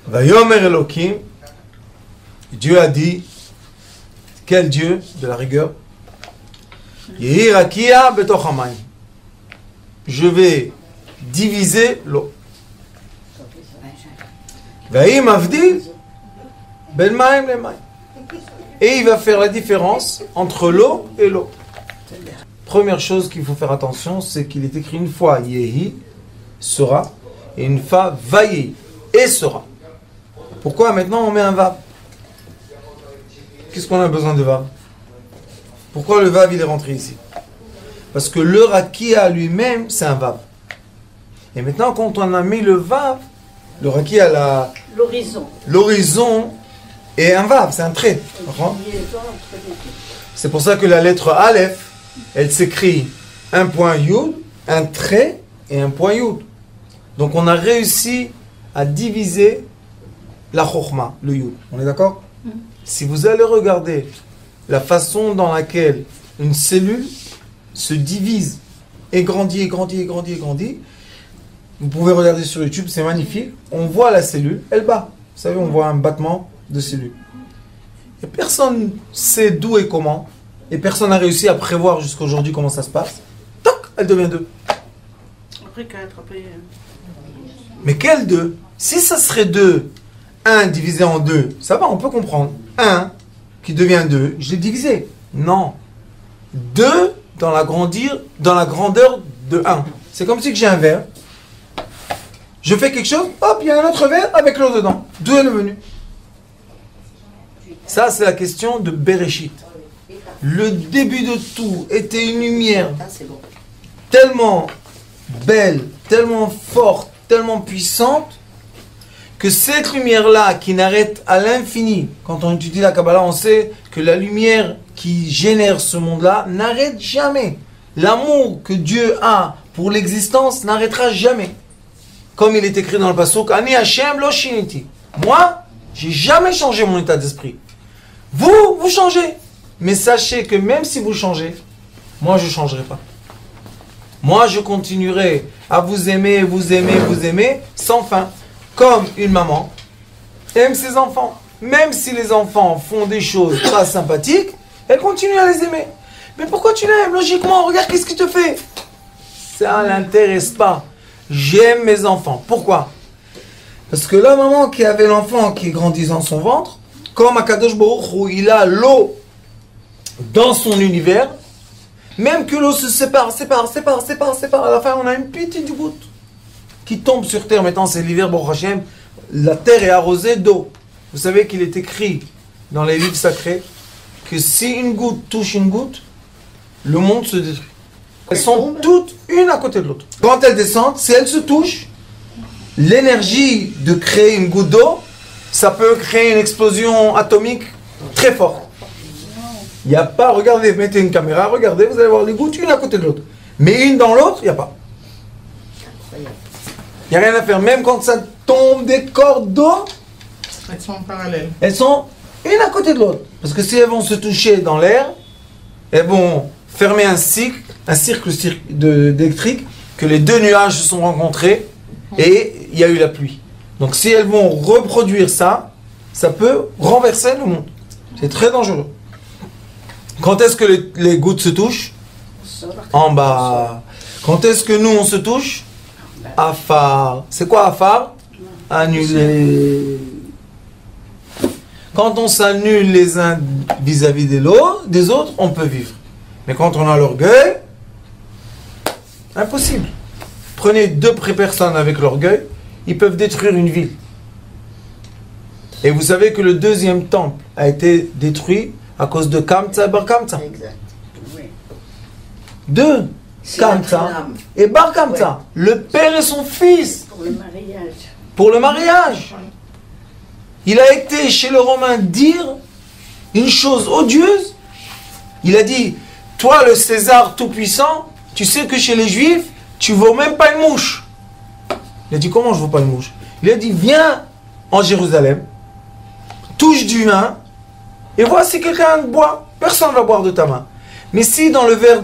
Vayomer Elohim, Dieu a dit, quel Dieu de la rigueur? Yehi rakia betoch hamayim. Je vais diviser l'eau. Vaïm avdil ben maim le maim. Et il va faire la différence entre l'eau et l'eau. Première chose qu'il faut faire attention, c'est qu'il est écrit une fois Yehi sera et une fois Vayi et sera. Pourquoi maintenant on met un vav? Qu'est-ce qu'on a besoin de vav? Pourquoi le vav il est rentré ici? Parce que le rakia lui-même c'est un vav. Et maintenant quand on a mis le vav, le rakia l'horizon est un vav, c'est un trait. C'est pour ça que la lettre Aleph, elle s'écrit un point Yud, un trait et un point Yud. Donc on a réussi à diviser la Chokhma, le Yud. On est d'accord? Si vous allez regarder la façon dans laquelle une cellule se divise et grandit, et grandit, et grandit, et grandit, vous pouvez regarder sur YouTube, c'est magnifique. On voit la cellule, elle bat. Vous savez, on voit un battement de cellule. Et personne ne sait d'où et comment. Et personne n'a réussi à prévoir jusqu'à aujourd'hui comment ça se passe. Toc, elle devient 2. Après 4, après... Mais quel 2? Si ça serait 2, 1 divisé en 2, ça va, on peut comprendre. 1 qui devient 2, je l'ai divisé. Non. 2 dans la grandeur de 1. C'est comme si j'ai un verre. Je fais quelque chose, hop, il y a un autre verre avec l'eau dedans. D'où est le venu? Ça, c'est la question de Bereshit. Le début de tout était une lumière tellement belle, tellement forte, tellement puissante, que cette lumière-là, qui n'arrête à l'infini, quand on étudie la Kabbalah, on sait que la lumière qui génère ce monde-là n'arrête jamais. L'amour que Dieu a pour l'existence n'arrêtera jamais. Comme il est écrit dans le pasuk, Ani Hashem lo shiniti. Moi, j'ai jamais changé mon état d'esprit. Vous changez. Mais sachez que même si vous changez, moi je ne changerai pas. Moi je continuerai à vous aimer, vous aimer, vous aimer, sans fin. Comme une maman aime ses enfants. Même si les enfants font des choses pas sympathiques, elle continue à les aimer. Mais pourquoi tu l'aimes? Logiquement, regarde qu'est-ce qu'il te fait. Ça ne l'intéresse pas. J'aime mes enfants. Pourquoi? Parce que la maman qui avait l'enfant qui grandit dans son ventre, comme Akadosh Baruch Hu, il a l'eau dans son univers, même que l'eau se sépare, à la fin on a une petite goutte qui tombe sur terre. Maintenant c'est l'hiver, Baruch Hashem, la terre est arrosée d'eau. Vous savez qu'il est écrit dans les livres sacrés que si une goutte touche une goutte, le monde se détruit. Elles sont toutes une à côté de l'autre. Quand elles descendent, si elles se touchent, l'énergie de créer une goutte d'eau, ça peut créer une explosion atomique très forte. Il n'y a pas, regardez, mettez une caméra, regardez, vous allez voir les gouttes une à côté de l'autre. Mais une dans l'autre, il n'y a pas. Il n'y a rien à faire. Même quand ça tombe des cordes d'eau, elles sont en parallèle. Elles sont une à côté de l'autre. Parce que si elles vont se toucher dans l'air, elles vont fermer un cercle électrique, que les deux nuages se sont rencontrés et il y a eu la pluie. Donc si elles vont reproduire ça, ça peut renverser le monde. C'est très dangereux. Quand est-ce que les gouttes se touchent? En bas. Quand est-ce que nous on se touche? Afar. C'est quoi Afar? Annuler. Quand on s'annule les uns vis-à-vis des autres, on peut vivre. Mais quand on a l'orgueil, impossible. Prenez 2 personnes avec l'orgueil, ils peuvent détruire une ville. Et vous savez que le 2e temple a été détruit à cause de Kamtsa et Bar Kamtsa. Exact. Oui. 2. Kamtsa et Bar Kamtsa. Oui. Le père et son fils. Pour le mariage. Pour le mariage. Il a été chez le Romain dire une chose odieuse. Il a dit, toi le César tout-puissant, tu sais que chez les Juifs, tu ne vaux même pas une mouche. Il a dit, comment je ne vaux pas une mouche? Il a dit, viens en Jérusalem, touche du vin, et vois si quelqu'un boit. Personne ne va boire de ta main. Mais si dans le verre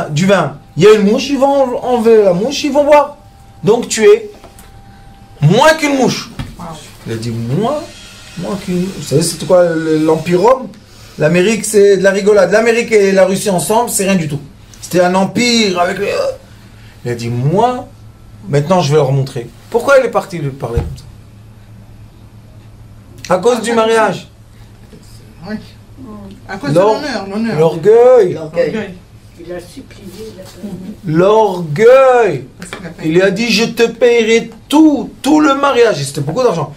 du vin, il y a une mouche, ils vont enlever la mouche, ils vont boire. Donc tu es moins qu'une mouche. Il a dit, moi vous savez c'était quoi l'Empire Rome? L'Amérique c'est de la rigolade. L'Amérique et la Russie ensemble, c'est rien du tout. C'était un empire avec les... Il a dit, moi, maintenant je vais leur montrer. Pourquoi il est parti lui parler comme ça? À cause du mariage. Oui. À cause de l'honneur. L'orgueil. Il a supplié. L'orgueil. Il lui a dit, je te payerai tout le mariage. Et c'était beaucoup d'argent.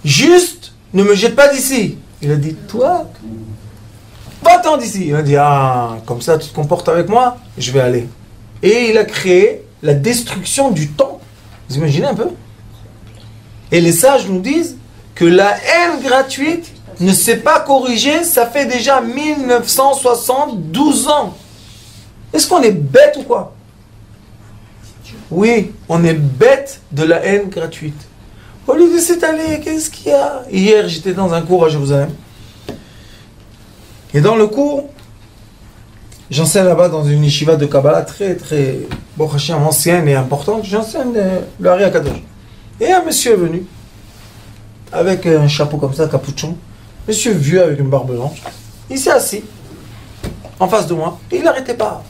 Juste, ne me jette pas d'ici. Il a dit, toi, va-t'en d'ici. Il a dit, ah, comme ça tu te comportes avec moi, je vais aller. Et il a créé la destruction du temple. Vous imaginez un peu? Et les sages nous disent que la haine gratuite ne s'est pas corrigée, ça fait déjà 1972 ans. Est-ce qu'on est bête ou quoi? Oui, on est bête de la haine gratuite. Au lieu de s'étaler, qu'est-ce qu'il y a? Hier, j'étais dans un cours à Jérusalem. Et dans le cours, j'enseigne là-bas dans une yeshiva de Kabbalah très, très, ancienne et importante. J'enseigne le Hari HaKadosh. Et un monsieur est venu, avec un chapeau comme ça, capuchon. Monsieur vieux avec une barbe blanche. Il s'est assis, en face de moi, et il n'arrêtait pas.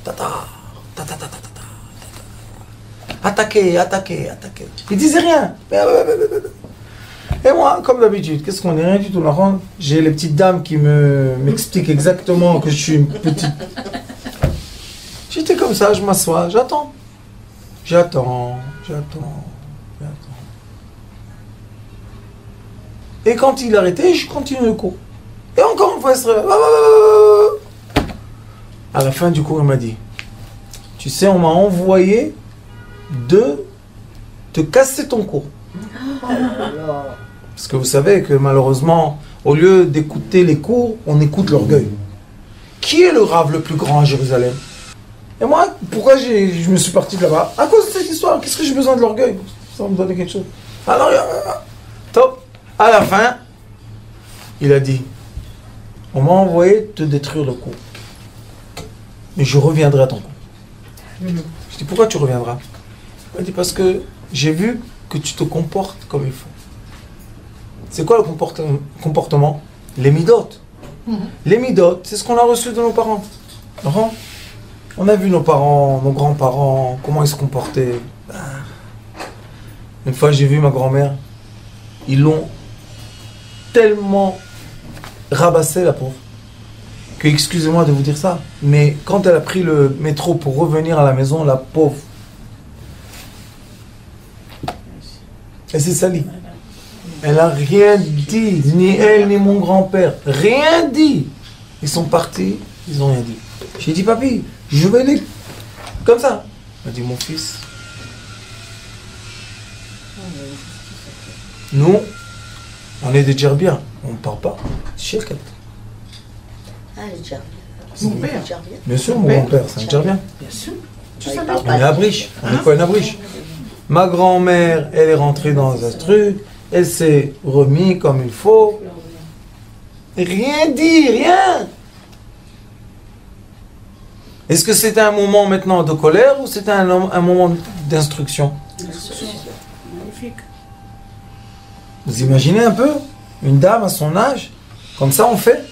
Attaquer. Il disait rien. Et moi, comme d'habitude, qu'est-ce qu'on est? Rien du tout. J'ai les petites dames qui m'expliquent exactement que je suis une petite... J'étais comme ça, je m'assois, j'attends. Et quand il arrêtait, je continue le cours. Et encore une fois, il se réveille. À la fin du cours, il m'a dit, tu sais, on m'a envoyé de te casser ton cours. Parce que vous savez que malheureusement, au lieu d'écouter les cours, on écoute l'orgueil. Qui est le rave le plus grand à Jérusalem? Et moi, pourquoi je me suis parti de là-bas? À cause de cette histoire. Qu'est-ce que j'ai besoin de l'orgueil? Ça va me donner quelque chose. Alors, top. À la fin, il a dit, on m'a envoyé te détruire le cours. Mais je reviendrai à ton cours. Je dis, pourquoi tu reviendras? Il m'a dit, parce que j'ai vu que tu te comportes comme il faut. C'est quoi le comportement? Les midotes. Les midotes, c'est ce qu'on a reçu de nos parents. On a vu nos parents, nos grands-parents, comment ils se comportaient. Une fois, j'ai vu ma grand-mère. Ils l'ont tellement rabassé, la pauvre, que, excusez-moi de vous dire ça, mais quand elle a pris le métro pour revenir à la maison, la pauvre, elle s'est salie. Elle n'a rien dit, ni elle, ni mon grand-père. Rien dit. Ils sont partis, ils n'ont rien dit. J'ai dit, papy, je vais aller comme ça. Il m'a dit, mon fils, nous, on est des Djerbiens. On ne parle pas. Shekel. Ah, les Djerbiens. Mon père. Bien sûr, mon grand-père, c'est un Djerbien. Bien sûr. Tu savais parles On est à Briche. On est quoi, une Briche? Ma grand-mère, elle est rentrée dans un truc. Elle s'est remise comme il faut. Rien dit, rien. Est-ce que c'était un moment maintenant de colère ou c'était un moment d'instruction? Magnifique. Vous imaginez un peu? Une dame à son âge? Comme ça on fait?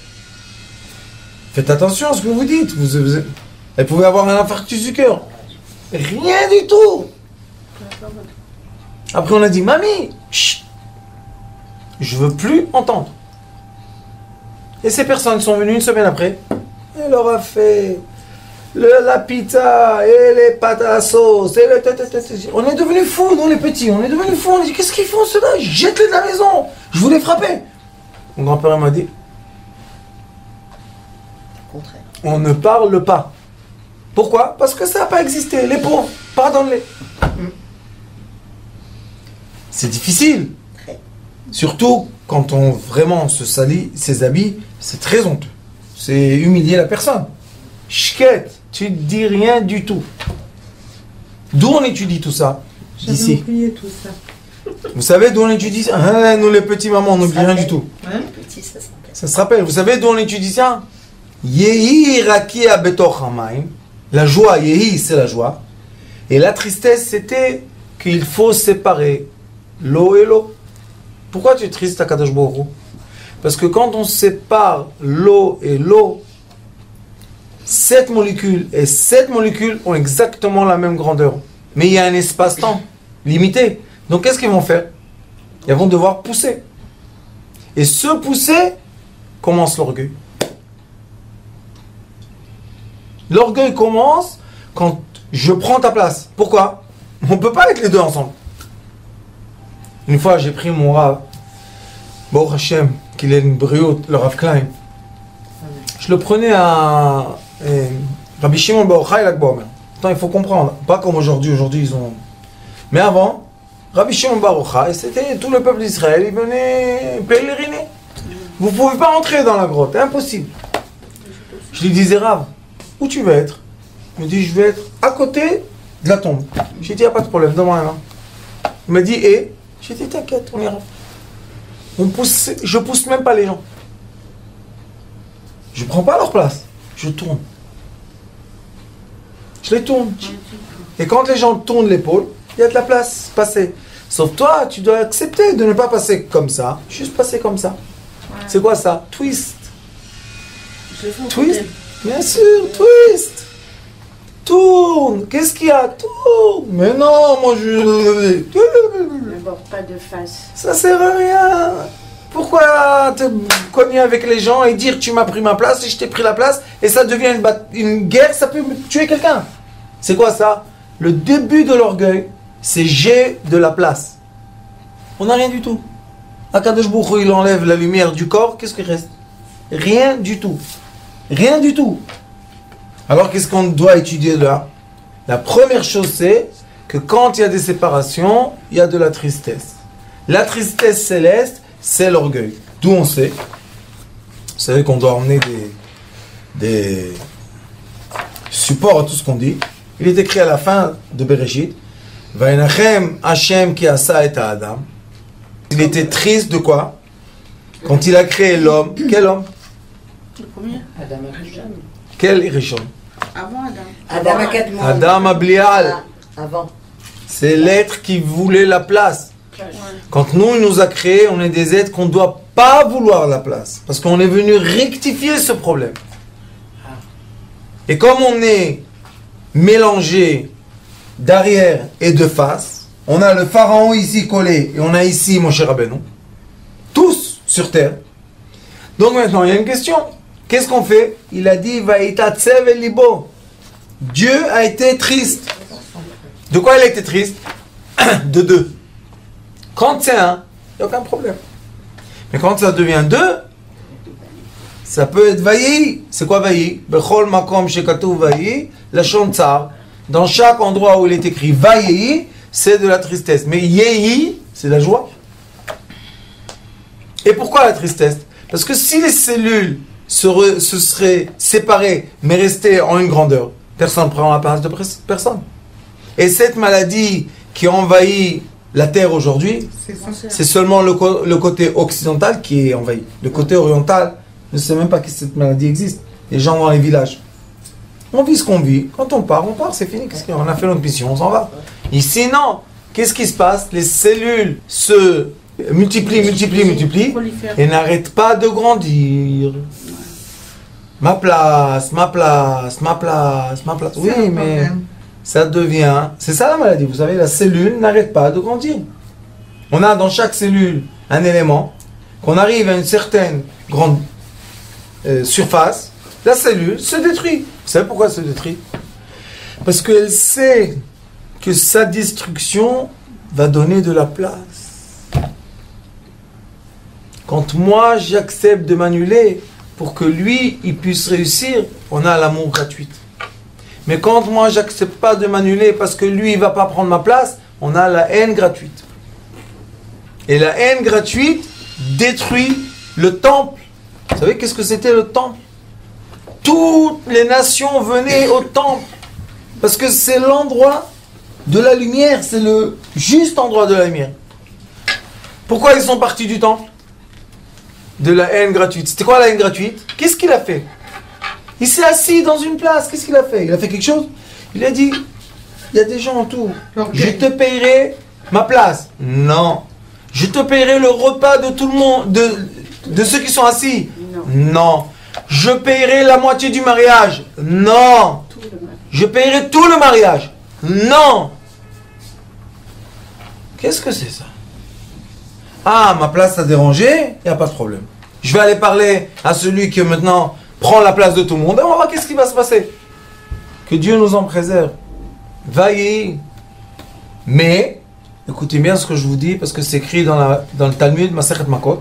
Faites attention à ce que vous dites. Elle pouvait avoir un infarctus du cœur. Rien du tout. Après on a dit, mamie, chut, je veux plus entendre. Et ces personnes sont venues une semaine après. Elle leur a fait la pizza et les pâtes à la sauce. Et on est devenus fous, nous les petits. On est devenus fous. On a dit, qu'est-ce qu'ils font ceux-là? Jette-les de la maison. Je voulais frapper. Mon grand-père m'a dit, on ne parle pas. Pourquoi? Parce que ça n'a pas existé. Les pauvres, pardonne-les. C'est difficile. Surtout quand on vraiment se salit ses habits, c'est très honteux. C'est humilier la personne. Chquette, tu ne dis rien du tout. D'où on étudie tout ça? D'ici. J'avais oublié tout ça. Vous savez d'où on étudie ça? Hein, nous les petits mamans, on n'oublie rien du tout. Hein? Ça se rappelle. Vous savez d'où on étudie ça? Yehi raki abetor hamaim. La joie, yehi, c'est la joie. Et la tristesse, c'était qu'il faut séparer l'eau et l'eau. Pourquoi tu es triste à Kadosh Baruch Hu? Parce que quand on sépare l'eau et l'eau, cette molécule et cette molécule ont exactement la même grandeur. Mais il y a un espace-temps limité. Donc qu'est-ce qu'ils vont faire? Ils vont devoir pousser. Et ce pousser commence l'orgueil. L'orgueil commence quand je prends ta place. Pourquoi? On ne peut pas être les deux ensemble. Une fois, j'ai pris mon Rav, Baruch Hashem, qu'il est une brioute, le Rav Klein. Je le prenais à Rabbi Shimon Bar Yochai Lag Baomer. Attends, il faut comprendre. Pas comme aujourd'hui. Aujourd'hui, ils ont... Mais avant, Rabbi Shimon Bar Yochai, c'était tout le peuple d'Israël. Ils venaient pèleriner. Vous ne pouvez pas entrer dans la grotte. Impossible. Je lui disais, Rav, où tu veux être? Il me dit, je vais être à côté de la tombe. J'ai dit, il n'y a pas de problème, donne-moi la main. Il m'a dit, et? J'ai dit, t'inquiète, on ira. Je pousse même pas les gens. Je prends pas leur place. Je tourne. Je les tourne. Et quand les gens tournent l'épaule, il y a de la place, passer. Sauf toi, tu dois accepter de ne pas passer comme ça, juste passer comme ça. Ouais. C'est quoi ça? Twist. Twist? Bien sûr, twist. Tourne. Qu'est-ce qu'il y a? Tourne. Mais non, moi je... Ne borde pas de face. Ça sert à rien. Pourquoi te cogner avec les gens et dire tu m'as pris ma place et je t'ai pris la place et ça devient une guerre, ça peut tuer quelqu'un. C'est quoi ça? Le début de l'orgueil, c'est j'ai de la place. On n'a rien du tout. Akadosh Baruch Hu, il enlève la lumière du corps, qu'est-ce qui reste? Rien du tout. Rien du tout. Alors qu'est-ce qu'on doit étudier là? La première chose c'est que quand il y a des séparations, il y a de la tristesse. La tristesse céleste, c'est l'orgueil. D'où on sait. Vous savez qu'on doit emmener des supports à tout ce qu'on dit. Il est écrit à la fin de Bereshit, Vayenachem Hashem ki asa et Adam. Il était triste de quoi? Quand il a créé l'homme. Quel homme? Le premier. Adam Rishon. Quel Rishon? Avant Adam. Adam Ablial. Avant. C'est l'être qui voulait la place. Quand nous, il nous a créés, on est des êtres qu'on ne doit pas vouloir la place. Parce qu'on est venu rectifier ce problème. Et comme on est mélangé d'arrière et de face, on a le pharaon ici collé et on a ici Moshe Rabbeinu. Tous sur terre. Donc maintenant, il y a une question. Qu'est-ce qu'on fait? Il a dit, Vaïtatsev el libo. Dieu a été triste. De quoi il a été triste? De deux. Quand c'est un, il n'y a aucun problème. Mais quand ça devient deux, ça peut être vaï. C'est quoi vaï? Bechol makom shekatuv vaï, lashon tsar. Dans chaque endroit où il est écrit vaï, c'est de la tristesse. Mais yehi, c'est la joie. Et pourquoi la tristesse? Parce que si les cellules se seraient séparées, mais restées en une grandeur, personne ne prend la place de personne. Et cette maladie qui envahit la Terre aujourd'hui, c'est seulement le côté occidental qui est envahi. Le côté oriental ne sait même pas que cette maladie existe. Les gens dans les villages. On vit ce qu'on vit. Quand on part, c'est fini. On a fait notre mission, on s'en va. Ici, non. Qu'est-ce qui se passe? Les cellules se multiplient et n'arrêtent pas de grandir. Ma place. Oui, mais ça devient... C'est ça la maladie. Vous savez, la cellule n'arrête pas de grandir. On a dans chaque cellule un élément. Qu'on arrive à une certaine grande surface, la cellule se détruit. Vous savez pourquoi elle se détruit? Parce qu'elle sait que sa destruction va donner de la place. Quand moi j'accepte de m'annuler pour que lui il puisse réussir, on a l'amour gratuit. Mais quand moi j'accepte pas de m'annuler parce que lui il va pas prendre ma place, on a la haine gratuite. Et la haine gratuite détruit le temple. Vous savez qu'est-ce que c'était le temple? Toutes les nations venaient au temple parce que c'est l'endroit de la lumière, c'est le juste endroit de la lumière. Pourquoi ils sont partis du temple? De la haine gratuite. C'était quoi la haine gratuite? Qu'est-ce qu'il a fait? Il s'est assis dans une place. Qu'est-ce qu'il a fait? Il a fait quelque chose? Il a dit, il y a des gens autour. Je te payerai ma place. Non. Je te paierai le repas de tout le monde, de ceux qui sont assis. Non. Je paierai la moitié du mariage. Non. Je paierai tout le mariage. Non. Qu'est-ce que c'est ça? Ah, ma place a dérangé, il n'y a pas de problème. Je vais aller parler à celui qui maintenant prend la place de tout le monde et on va voir qu'est-ce qui va se passer. Que Dieu nous en préserve. Vaillez. Mais, écoutez bien ce que je vous dis parce que c'est écrit dans le Talmud, Masechet Makot.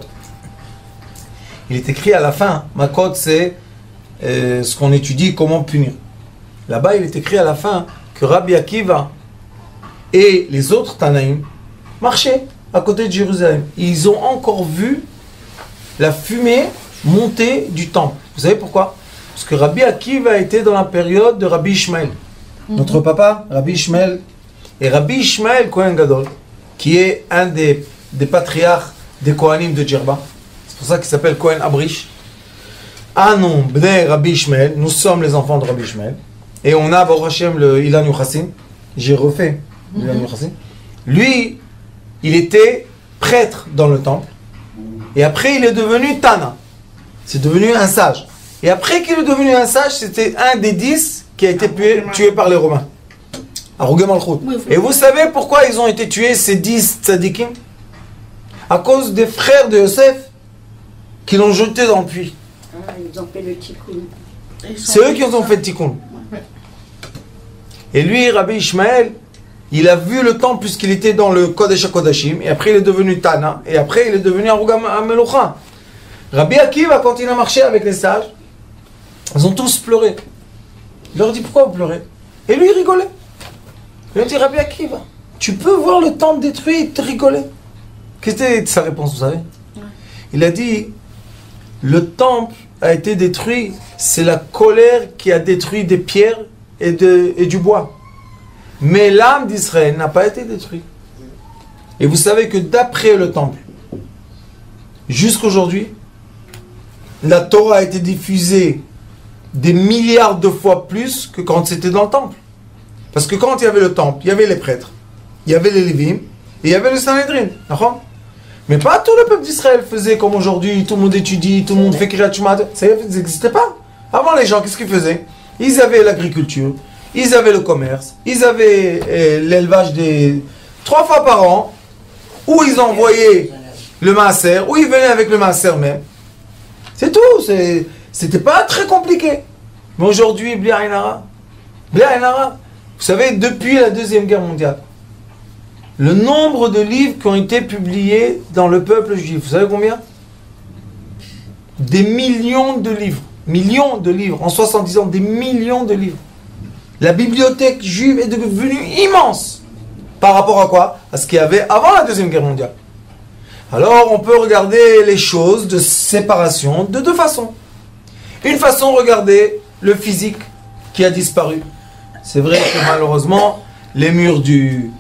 Il est écrit à la fin. Makot, c'est ce qu'on étudie, comment punir. Là-bas, il est écrit à la fin que Rabbi Akiva et les autres Tanaïm marchaient à côté de Jérusalem. Ils ont encore vu la fumée monter du temple. Vous savez pourquoi? Parce que Rabbi Akiva était dans la période de Rabbi Ishmael. Notre papa, Rabbi Ishmael, et Rabbi Ishmael Kohen Gadol, qui est un des patriarches des Kohanim de Djerba. C'est pour ça qu'il s'appelle Kohen Abrish. Anon, Bnei Rabbi Ishmael, nous sommes les enfants de Rabbi Ishmael. Et on a, Baruch Hashem, le Ilan Yuchassim. J'ai refait l'Ilan Yuchassim. Lui, il était prêtre dans le temple. Et après, il est devenu Tana. C'est devenu un sage. Et après qu'il est devenu un sage, c'était un des 10 qui a été tué par les Romains. Arugé Malchut. Et vous savez pourquoi ils ont été tués, ces 10 tzadikim? À cause des frères de Yosef qui l'ont jeté dans le puits. Ah, ils ont fait le tikkun. C'est eux qui ont fait le tikkun. Et lui, Rabbi Ishmael, il a vu le temple puisqu'il était dans le Kodesh HaKodashim, et après il est devenu Tana, et après il est devenu Arugé Melucha. Rabbi Akiva, quand il a marché avec les sages, ils ont tous pleuré. Il leur dit, pourquoi vous pleurez? Et lui, il rigolait. Il leur dit, Rabbi Akiva, tu peux voir le temple détruit et te rigoler. Qu'est-ce que c'était sa réponse, vous savez? Il a dit, le temple a été détruit, c'est la colère qui a détruit des pierres et du bois. Mais l'âme d'Israël n'a pas été détruite. Et vous savez que d'après le temple, jusqu'aujourd'hui, la Torah a été diffusée des milliards de fois plus que quand c'était dans le temple. Parce que quand il y avait le temple, il y avait les prêtres, il y avait les Lévim, et il y avait le Sanhedrin. D'accord? Mais pas tout le peuple d'Israël faisait comme aujourd'hui, tout le monde étudie, tout le monde fait Kriyat Shema. Ça n'existait pas. Avant, les gens, qu'est-ce qu'ils faisaient? Ils avaient l'agriculture, ils avaient le commerce, ils avaient l'élevage 3 fois par an, où ils envoyaient le maaser, où ils venaient avec le maaser même. C'est tout, c'était pas très compliqué. Mais aujourd'hui, Bli Ayin Hara, vous savez, depuis la Deuxième Guerre mondiale, le nombre de livres qui ont été publiés dans le peuple juif, vous savez combien? Des millions de livres. Millions de livres. En 70 ans, des millions de livres. La bibliothèque juive est devenue immense. Par rapport à quoi? À ce qu'il y avait avant la Deuxième Guerre mondiale. Alors, on peut regarder les choses de séparation de 2 façons. Une façon, regarder le physique qui a disparu. C'est vrai que malheureusement, les murs du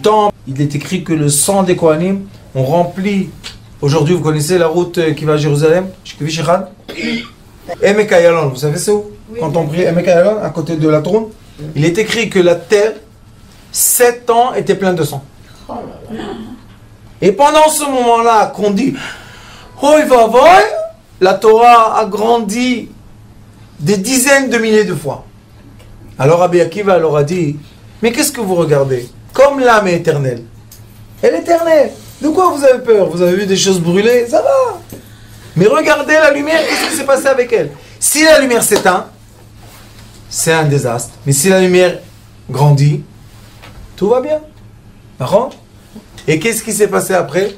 temple, il est écrit que le sang des Kohanim ont rempli. Aujourd'hui, vous connaissez la route qui va à Jérusalem? Emek Ayalon, vous savez c'est où? Oui. Quand on prie Emek Ayalon, à côté de la trône, il est écrit que la terre, 7 ans, était pleine de sang. Oh là là. Et pendant ce moment-là, qu'on dit Hoi vavoy, la Torah a grandi des dizaines de milliers de fois. Alors Rabbi Akiva leur a dit, mais qu'est-ce que vous regardez? Comme l'âme est éternelle. Elle est éternelle. De quoi vous avez peur? Vous avez vu des choses brûler? Ça va. Mais regardez la lumière, qu'est-ce qui s'est passé avec elle? Si la lumière s'éteint, c'est un désastre. Mais si la lumière grandit, tout va bien. D'accord? Et qu'est-ce qui s'est passé après?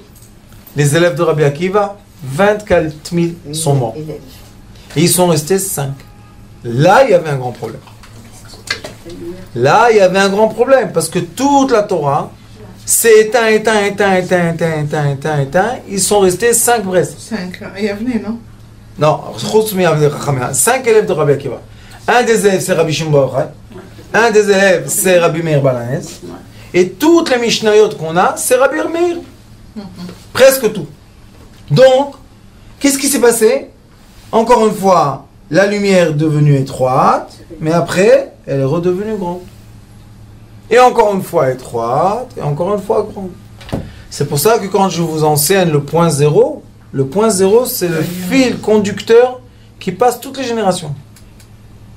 Les élèves de Rabbi Akiva, 24 000 sont morts. Et ils sont restés 5. Là, il y avait un grand problème. Là, il y avait un grand problème. Parce que toute la Torah s'est éteint. Ils sont restés 5 Brest. 5. Il y a venu, non? Non, 5 élèves de Rabbi Akiva. Un des élèves, c'est Rabbi Shimon Bar Yochai. Un des élèves, c'est Rabbi Meir Balanès. Et toutes les Mishnayot qu'on a, c'est Rabbi Meir. Presque tout. Donc, qu'est-ce qui s'est passé? Encore une fois, la lumière est devenue étroite, mais après, elle est redevenue grande. Et encore une fois étroite, et encore une fois grande. C'est pour ça que quand je vous enseigne le point zéro c'est le fil conducteur qui passe toutes les générations.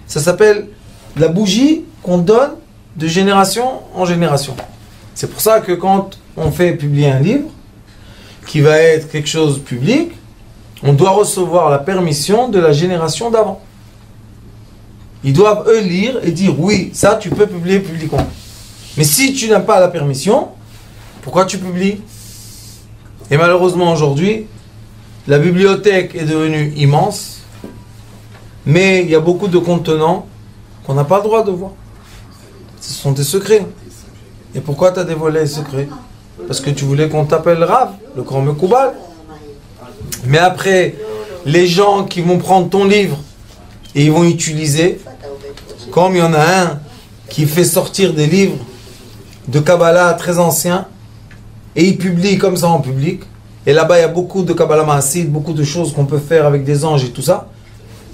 Ça s'appelle la bougie qu'on donne de génération en génération. C'est pour ça que quand on fait publier un livre qui va être quelque chose de public, on doit recevoir la permission de la génération d'avant. Ils doivent eux lire et dire oui, ça tu peux publier publiquement. Mais si tu n'as pas la permission, pourquoi tu publies? Et malheureusement aujourd'hui, la bibliothèque est devenue immense, mais il y a beaucoup de contenants qu'on n'a pas le droit de voir. Ce sont des secrets. Et pourquoi tu as dévoilé les secrets? Parce que tu voulais qu'on t'appelle Rav, le grand Mekoubal. Mais après, les gens qui vont prendre ton livre et ils vont utiliser, comme il y en a un qui fait sortir des livres de Kabbalah très anciens, et il publie comme ça en public, et là-bas il y a beaucoup de Kabbalah Maasid, beaucoup de choses qu'on peut faire avec des anges et tout ça,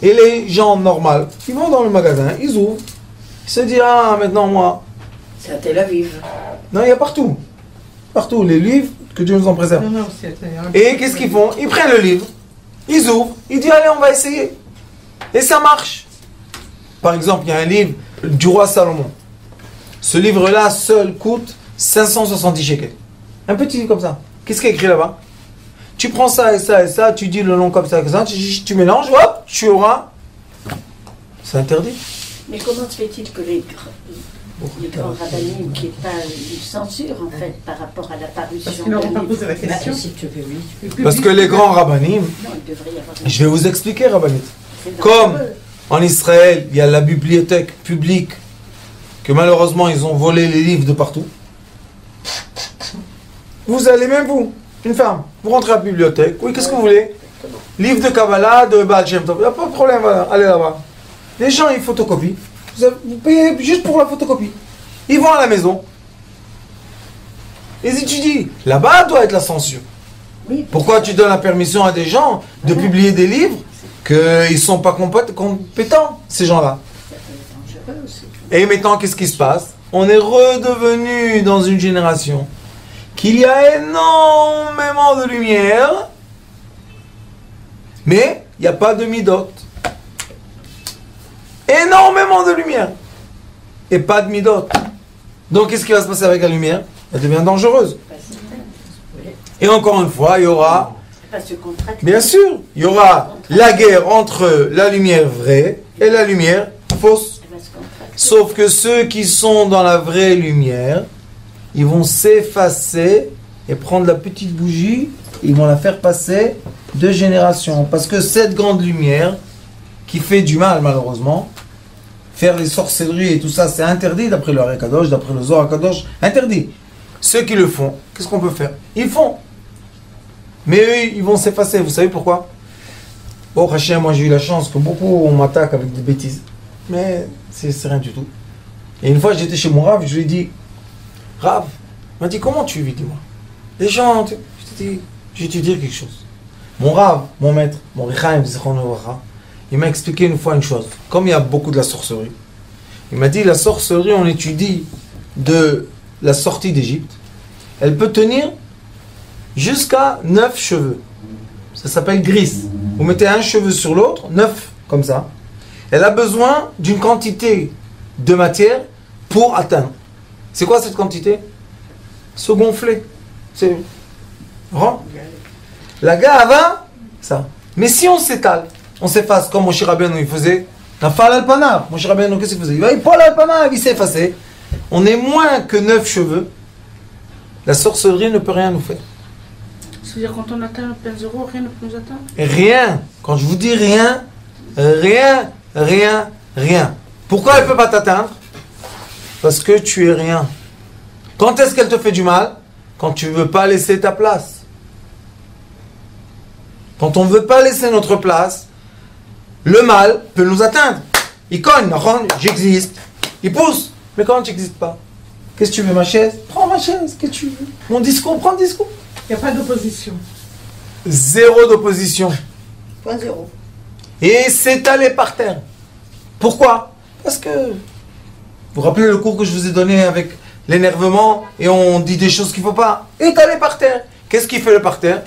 et les gens normaux, ils vont dans le magasin, ils ouvrent, ils se disent, ah maintenant moi... C'est à Tel Aviv. Non, il y a partout. Partout, les livres, que Dieu nous en préserve. Non, c'est Et qu'est-ce qu'ils font? Ils prennent le livre, ils ouvrent, ils disent, allez on va essayer. Et ça marche. Par exemple, il y a un livre du roi Salomon. Ce livre-là seul coûte 570 shekels. Un petit livre comme ça. Qu'est-ce qu'il y a écrit là-bas? Tu prends ça et ça et ça, tu dis le nom comme ça, tu mélanges, hop, tu auras. C'est interdit. Mais comment se fait-il que les grands rabbinim qui n'aient pas une censure en fait par rapport à l'apparition? Parce qu'ils n'auront pas posé la question. Si tu veux, oui. Parce que les grands rabbinim, Non, il devrait y avoir... je vais vous expliquer, rabbinit. C'est Comme dangereux. en Israël, il y a la bibliothèque publique, que malheureusement ils ont volé les livres de partout. Vous allez même vous, une femme, vous rentrez à la bibliothèque, oui, qu'est-ce que vous voulez? Livre de Kabbalah, de Baal Shem Tov, il n'y a pas de problème, voilà, allez là-bas. Les gens, ils photocopient, vous payez juste pour la photocopie. Ils vont à la maison, ils étudient. Là-bas doit être la censure. Oui, Pourquoi tu donnes la permission à des gens de publier des livres qu'ils ne sont pas compétents, ces gens-là? c'est dangereux aussi. Et maintenant, qu'est-ce qui se passe? On est redevenu dans une génération qu'il y a énormément de lumière, mais il n'y a pas de midot. Énormément de lumière et pas de midot. Donc, qu'est-ce qui va se passer avec la lumière? Elle devient dangereuse. Et encore une fois, il y aura, Pas se contracter. bien sûr, il y aura la guerre entre la lumière vraie et la lumière fausse. Elle va se contracter. Sauf que ceux qui sont dans la vraie lumière, ils vont s'effacer et prendre la petite bougie, ils vont la faire passer de génération. Parce que cette grande lumière, qui fait du mal malheureusement, faire les sorcelleries et tout ça, c'est interdit d'après le Hari Kadosh, d'après le Zohar Kadosh, interdit. Ceux qui le font, qu'est-ce qu'on peut faire? Ils font. Mais eux, ils vont s'effacer. Vous savez pourquoi? Oh, Hachem, moi j'ai eu la chance que beaucoup on m'attaque avec des bêtises. Mais c'est rien du tout. Et une fois j'étais chez mon Rav, je lui ai dit, Rav, il m'a dit, comment tu vis, dis-moi? Les gens, je vais te dire quelque chose. Mon Rav, mon maître, mon Rechaim, il m'a expliqué une fois une chose. Comme il y a beaucoup de la sorcellerie, il m'a dit, la sorcellerie, on étudie de la sortie d'Égypte. Elle peut tenir jusqu'à 9 cheveux. Ça s'appelle grisse. Vous mettez un cheveu sur l'autre, 9, comme ça. Elle a besoin d'une quantité de matière pour atteindre. C'est quoi cette quantité? Se gonfler. C'est rond. La gava, ça. Mais si on s'étale, on s'efface comme Moshe Rabbeinu il faisait, Nafal al-Panav. Moshe Rabbeinu, qu'est-ce qu'il faisait? Il va Paul al-Panav, il s'est effacé. On est moins que 9 cheveux. La sorcellerie ne peut rien nous faire. C'est-à-dire quand on atteint plein zéro, rien ne peut nous atteindre? Rien. Quand je vous dis rien, rien, rien, rien. Pourquoi elle ne peut pas t'atteindre? Parce que tu es rien. Quand est-ce qu'elle te fait du mal? Quand tu ne veux pas laisser ta place. Quand on ne veut pas laisser notre place, le mal peut nous atteindre. Il cogne, j'existe. Il pousse. Mais quand tu n'existes pas, qu'est-ce que tu veux, ma chaise? Prends ma chaise, qu'est-ce que tu veux? Mon discours, prends le discours. Il n'y a pas d'opposition. Zéro d'opposition. Point zéro. Et s'étaler par terre. Pourquoi? Parce que, vous vous rappelez le cours que je vous ai donné avec l'énervement et on dit des choses qu'il ne faut pas. Étalé par terre. Qu'est-ce qu'il fait le parterre?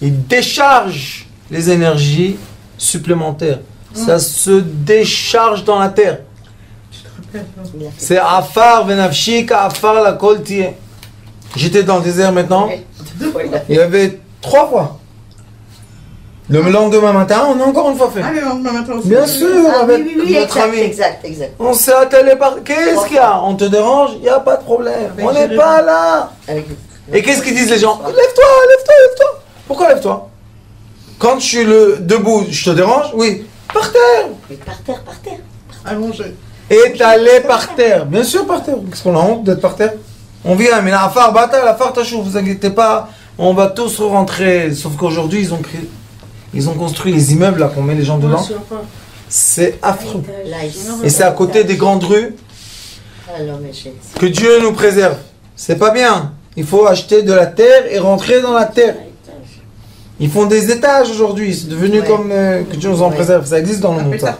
Il décharge les énergies supplémentaires. Ça se décharge dans la terre. C'est Afar Venafshik, Afar la Koltie. J'étais dans le désert maintenant. Il y avait 3 fois. Le lendemain matin, on a encore une fois fait. Ah, le lendemain matin aussi. Bien sûr, avec notre ami. Exact. On s'est attelé par. Qu'est-ce qu'il y a? On te dérange? Il n'y a pas de problème. On n'est pas là. Et qu'est-ce qu'ils disent les gens? Lève-toi. Pourquoi lève-toi? Quand je suis debout, je te dérange? Oui. Par terre. Mais par terre. Allongé. Étalé par terre. Bien sûr, par terre. Qu'est-ce qu'on a honte d'être par terre? On vient, mais la phare bata, la phare tachou, vous inquiétez pas, on va tous rentrer. Sauf qu'aujourd'hui, ils ont construit les immeubles là qu'on met les gens dedans. C'est affreux. Et c'est à côté des grandes rues. Que Dieu nous préserve. C'est pas bien. Il faut acheter de la terre et rentrer dans la terre. Ils font des étages aujourd'hui. C'est devenu comme que Dieu nous en préserve. Ça existe dans le monde. Ça.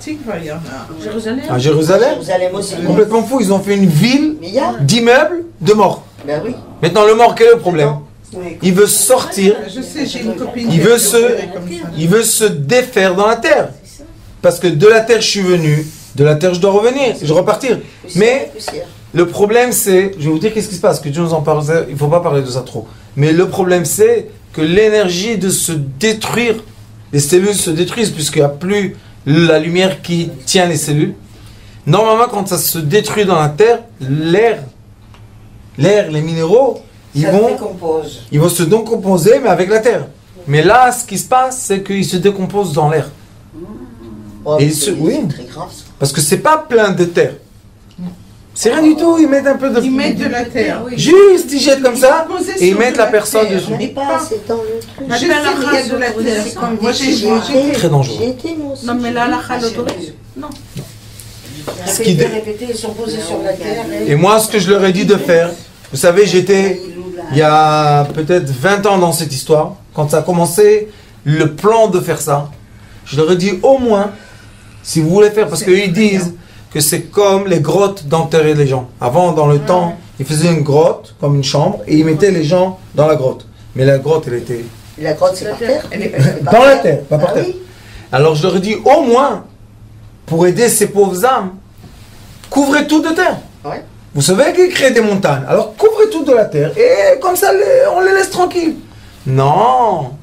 Jérusalem. À Jérusalem Aussi. complètement fou. Ils ont fait une ville d'immeubles de morts. Ben oui. Maintenant, le mort, quel est le problème? Il veut sortir. Je sais, j'ai une copine. Il veut se défaire dans la terre. Parce que de la terre, je suis venu. De la terre, je dois revenir. Je dois repartir. Mais le problème, c'est... Je vais vous dire qu'est-ce qui se passe. Que Dieu nous en parle. Il ne faut pas parler de ça trop. Mais le problème, c'est que l'énergie de se détruire, les cellules se détruisent puisqu'il n'y a plus la lumière qui tient les cellules. Normalement, quand ça se détruit dans la terre, l'air, les minéraux, ils vont se décomposer, mais avec la terre. Mais là, ce qui se passe, c'est qu'ils se décomposent dans l'air. Oui, très grave. Parce que c'est pas plein de terre. C'est rien du tout, ils mettent un peu de... Ils mettent de la terre. Juste, ils jettent comme ça, et ils mettent la personne dessus. Mais pas, c'est dans le truc. Je sais qu'il y a de la terre. Moi, j'ai Très dangereux. Non, mais là, la l'autorise. Non. Répéter, ils sont posés sur la terre. Et moi, ce que je leur ai dit de faire, vous savez, j'étais il y a peut-être 20 ans dans cette histoire, quand ça a commencé, le plan de faire ça, je leur ai dit au moins, si vous voulez faire, parce qu'ils disent que c'est comme les grottes d'enterrer les gens. Avant, dans le temps, ils faisaient une grotte, comme une chambre, et ils mettaient les gens dans la grotte. Mais la grotte, elle était... La grotte, c'est par terre. Dans la terre, pas par terre. Oui. Alors je leur ai dit, au moins, pour aider ces pauvres âmes, couvrez tout de terre. Ouais. Vous savez qu'ils créent des montagnes. Alors couvrez tout de la terre et comme ça on les laisse tranquilles. Non.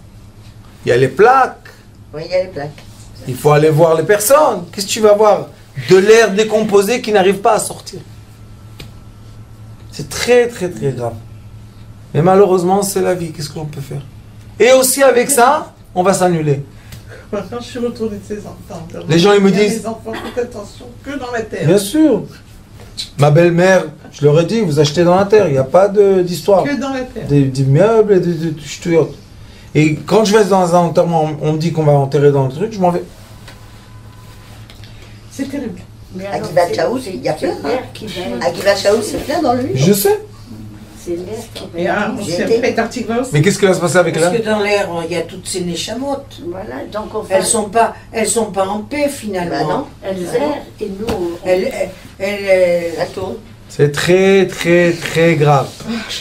Il y a les plaques. Oui, il y a les plaques. Il faut aller voir les personnes. Qu'est-ce que tu vas voir? De l'air décomposé qui n'arrive pas à sortir. C'est très très très grave. Mais malheureusement c'est la vie. Qu'est-ce qu'on peut faire? Et aussi avec ça, on va s'annuler. Quand je suis retournée de ces enfants, Les gens ils me disent... Les enfants, faites attention, que dans la terre. Bien sûr. Ma belle-mère, je leur ai dit, vous achetez dans la terre, il n'y a pas d'histoire. Que dans la terre. Des meubles et des ch'touillottes. Et quand je vais dans un enterrement, on me dit qu'on va enterrer dans le truc, je m'en vais. C'est terrible. À Givat Shaul, il y a plein. À Givat Shaul, c'est plein dans le lieu. Je sais. C'est l'air qui Et on s'est fait Tartikva aussi. Mais qu'est-ce qui va se passer avec Parce là? que dans l'air, il y a toutes ces neshamot. Voilà, donc on Elles sont pas en paix finalement. Bah non. Elles errent et nous, Elle tourne. C'est très très très grave.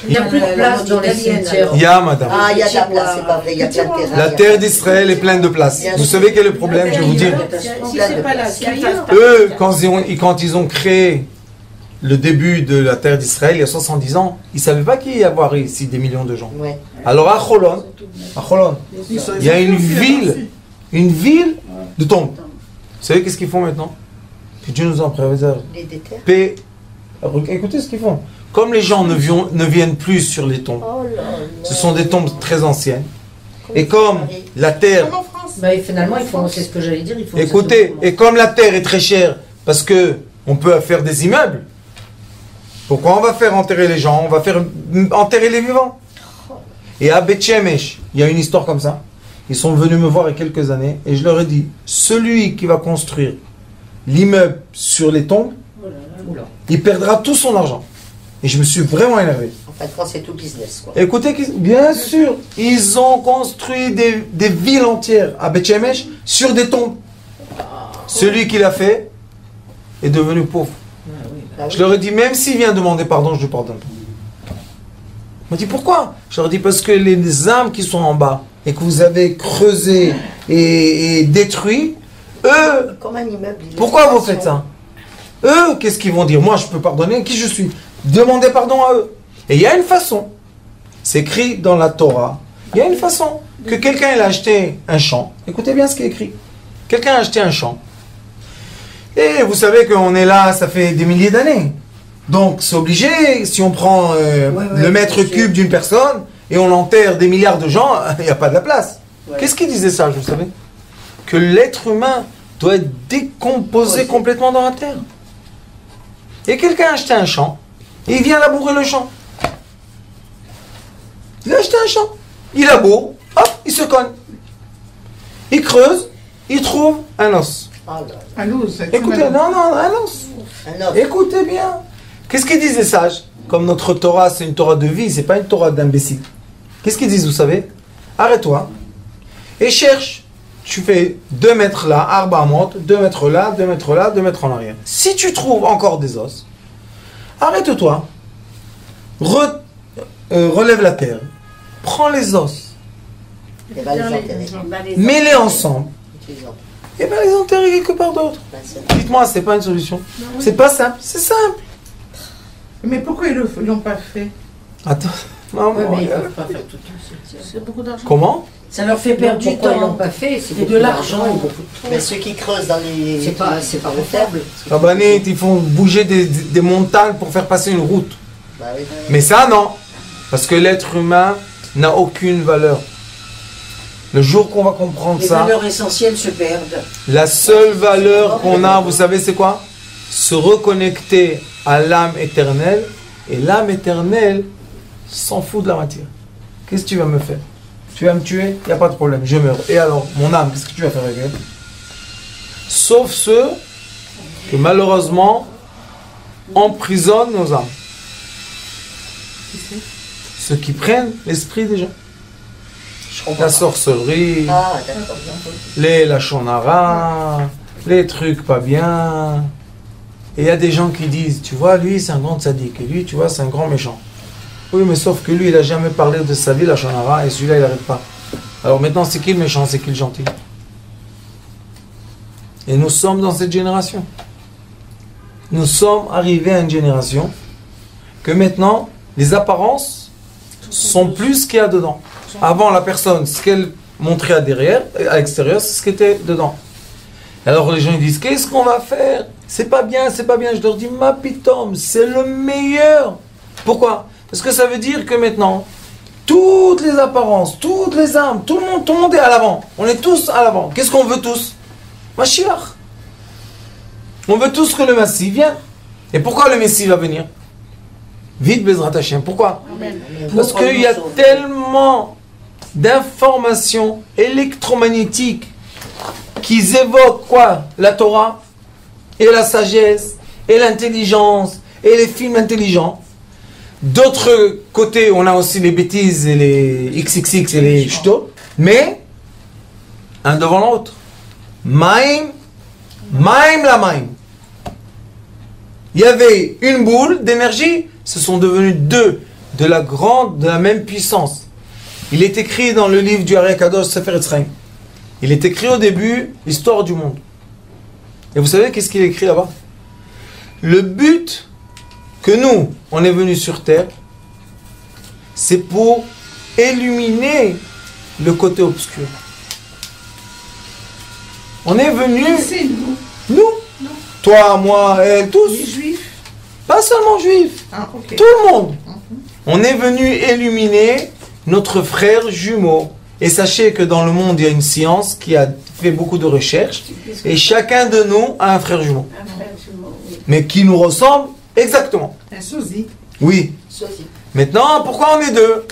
Il n'y a plus de place dans les cimetières. Il y a, madame. Ah, il y a de la place, c'est pas vrai, il y a plein de terrains. La terre d'Israël est pleine de place. Bien Vous sûr. savez quel est le problème? Je vais vous dire. Si c'est pas là, c'est ailleurs. Eux, quand ils ont créé le début de la terre d'Israël, il y a 70 ans, ils ne savaient pas qu'il y avoir ici des millions de gens. Ouais. Alors à Cholon, il y a une ville de tombes. Vous savez qu'est-ce qu'ils font maintenant? Que Dieu nous en préserve. Les déterres. Paix. Écoutez ce qu'ils font. Comme les gens ne viennent plus sur les tombes, Oh là là. ce sont des tombes très anciennes. Et comme la terre, Comme en France. Bah, et finalement, c'est ce que j'allais dire. Il faut écoutez, et comme la terre est très chère, parce que on peut faire des immeubles, pourquoi on va faire enterrer les gens? On va faire enterrer les vivants. Et à Beth Shemesh, il y a une histoire comme ça. Ils sont venus me voir il y a quelques années et je leur ai dit, celui qui va construire l'immeuble sur les tombes, il perdra tout son argent. Et je me suis vraiment énervé. En fait, quand c'est tout business, quoi. Écoutez, bien sûr, ils ont construit des villes entières à Beth Shemesh sur des tombes. Celui qui l'a fait est devenu pauvre. Je leur ai dit, même s'il vient demander pardon, je lui pardonne pas. Ils m'ont dit, pourquoi? Je leur ai dit, parce que les âmes qui sont en bas et que vous avez creusé et détruit, eux, Comme un immeuble. pourquoi vous faites ça? Eux, qu'est-ce qu'ils vont dire? Moi, je peux pardonner. Qui je suis? Demandez pardon à eux. Et il y a une façon. C'est écrit dans la Torah. Il y a une façon. Que quelqu'un il a acheté un champ. Écoutez bien ce qui est écrit. Quelqu'un a acheté un champ. Et vous savez qu'on est là, ça fait des milliers d'années. Donc, c'est obligé. Si on prend le mètre cube d'une personne et on l'enterre des milliards de gens, il n'y a pas de la place. Ouais. Qu'est-ce qui disait ça, vous savez? Que l'être humain doit être décomposé complètement dans la terre. Et quelqu'un a acheté un champ, et il vient labourer le champ. Il a acheté un champ, il laboure, hop, il se cogne. Il creuse, il trouve un os. Un os. Écoutez, un os. Écoutez bien. Qu'est-ce qu'ils disent les sages? Comme notre Torah, c'est une Torah de vie, c'est pas une Torah d'imbécile. Qu'est-ce qu'ils disent, vous savez? Arrête-toi et cherche. Tu fais 2 mètres là, arba monte, 2 mètres là, 2 mètres là, 2 mètres en arrière. Si tu trouves encore des os, arrête-toi, relève la terre, prends les os, mets-les ensemble, et bien les enterrer quelque part d'autre. Dites-moi, c'est pas une solution. C'est pas simple, c'est simple. Mais pourquoi ils ne l'ont pas fait? Attends, maman. Ouais, mais ils ne peuvent pas faire tout ça. C'est beaucoup d'argent. Comment? Ça leur fait perdre du temps. Ils l'ont pas fait, c'est de l'argent. Mais ceux qui creusent dans les... C'est pas rentable. Rabbanit, ils font bouger des montagnes pour faire passer une route. Bah oui. Mais ça, non. Parce que l'être humain n'a aucune valeur. Le jour qu'on va comprendre Les ça, valeurs essentielles se perdent. la seule valeur qu'on a, vous savez c'est quoi? Se reconnecter à l'âme éternelle. Et l'âme éternelle s'en fout de la matière. Qu'est-ce que tu vas me faire? Tu vas me tuer? Il n'y a pas de problème, je meurs. Et alors, mon âme, qu'est-ce que tu vas faire avec elle? Sauf ceux que malheureusement emprisonnent nos âmes. Ceux qui prennent l'esprit des gens. La sorcellerie, les lachonara, les trucs pas bien. Et il y a des gens qui disent, tu vois, lui c'est un grand tzaddik, et lui, tu vois, c'est un grand méchant. Oui, mais sauf que lui, il n'a jamais parlé de sa vie, lachonara, et celui-là, il n'arrête pas. Alors maintenant, c'est qui le méchant, c'est qui le gentil? Et nous sommes dans cette génération. Nous sommes arrivés à une génération que maintenant, les apparences sont plus ce qu'il y a dedans. Avant, la personne, ce qu'elle montrait à derrière, à l'extérieur, c'est ce qui était dedans. Alors les gens ils disent, qu'est-ce qu'on va faire? C'est pas bien, c'est pas bien. Je leur dis, ma pitom, c'est le meilleur. Pourquoi? Parce que ça veut dire que maintenant, toutes les apparences, toutes les âmes, tout le monde est à l'avant. On est tous à l'avant. Qu'est-ce qu'on veut tous? Mashiach. On veut tous que le Messie vienne. Et pourquoi le Messie va venir? Vite Bezrat Hashem. Pourquoi? Parce qu'il y a tellement d'informations électromagnétiques qui évoquent quoi? La Torah et la sagesse et l'intelligence et les films intelligents. D'autre côté, on a aussi les bêtises et les XXX et les ch'tos, mais un devant l'autre. Maïm la maïm. Il y avait une boule d'énergie, ce sont devenus 2 de la même puissance. Il est écrit dans le livre du Ari Kadosh Sefer Etzraim. Il est écrit au début l'histoire du monde. Et vous savez qu'est-ce qu'il est écrit là-bas? Le but que nous, on est venus sur Terre, c'est pour illuminer le côté obscur. On est venus, C'est nous. nous, toi, moi, elle, tous, Les juifs. pas seulement juifs, Ah, ok. tout le monde. On est venu illuminer notre frère jumeau. Et sachez que dans le monde, il y a une science qui a fait beaucoup de recherches. Et chacun de nous a un frère jumeau. Un frère jumeau, oui. Mais qui nous ressemble exactement. Un sosie. Oui. Sosie. Maintenant, pourquoi on est 2?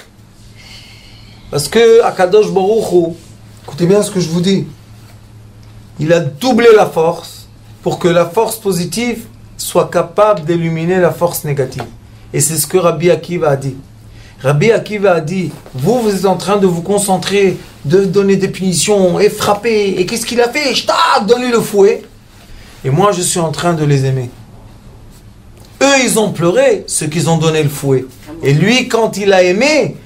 Parce que Akadosh Baruch Hu, écoutez bien ce que je vous dis, il a doublé la force pour que la force positive soit capable d'illuminer la force négative. Et c'est ce que Rabbi Akiva a dit. Rabbi Akiva a dit, vous êtes en train de vous concentrer, de donner des punitions et frapper. Et qu'est-ce qu'il a fait? Donne-lui le fouet. Et moi, je suis en train de les aimer. Eux, ils ont pleuré, ceux qui ont donné le fouet. Et lui, quand il a aimé,